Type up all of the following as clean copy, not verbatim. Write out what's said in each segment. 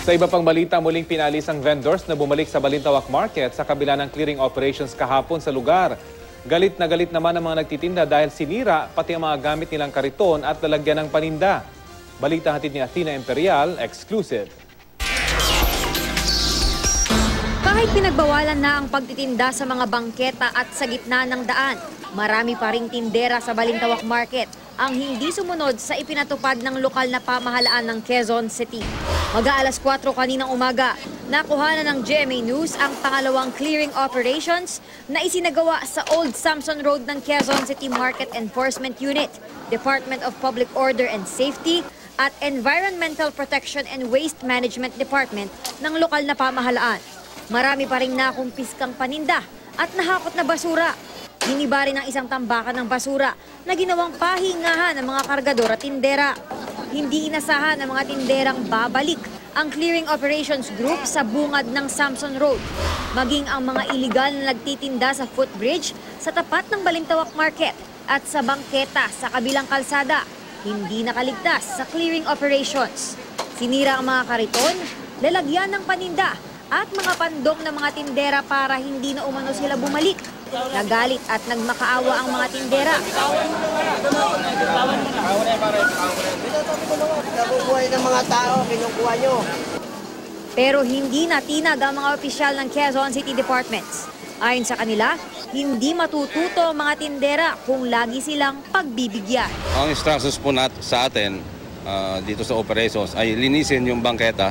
Sa iba pang balita, muling pinalis ang vendors na bumalik sa Balintawak Market sa kabila ng clearing operations kahapon sa lugar. Galit na galit naman ang mga nagtitinda dahil sinira pati ang mga gamit nilang kariton at lalagyan ng paninda. Balita hatid ni Athena Imperial, exclusive. Kahit pinagbawalan na ang pagtitinda sa mga bangketa at sa gitna ng daan, marami pa ring tindera sa Balintawak Market ang hindi sumunod sa ipinatupad ng lokal na pamahalaan ng Quezon City. Mag-aalas 4 kaninang umaga, nakuha na ng GMA News ang pangalawang clearing operations na isinagawa sa Old Samson Road ng Quezon City Market Enforcement Unit, Department of Public Order and Safety at Environmental Protection and Waste Management Department ng lokal na pamahalaan. Marami pa ring nakumpiskang paninda at nahakot na basura. Hiniba rin ang isang tambakan ng basura na ginawang pahingahan ng mga kargador at tindera. Hindi inasahan ng mga tinderang babalik ang clearing operations group sa bungad ng Samson Road. Maging ang mga iligal na nagtitinda sa footbridge sa tapat ng Balintawak Market at sa bangketa sa kabilang kalsada, hindi nakaligtas sa clearing operations. Sinira ang mga kariton, lalagyan ng paninda at mga pandong ng mga tindera para hindi na umano sila bumalik. Nagalit at nagmakaawa ang mga tindera. Nabubuhay ng mga tao, kinukuha nyo. Pero hindi natinag ang mga opisyal ng Quezon City Departments. Ayon sa kanila, hindi matututo ang mga tindera kung lagi silang pagbibigyan. Ang instructions po sa atin dito sa operations ay linisin yung bangketa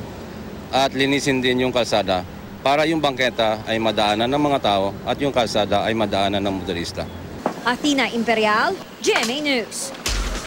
at linisin din yung kalsada para yung bangketa ay madaanan ng mga tao at yung kalsada ay madaanan ng motorista. Athena Imperial, GMA News.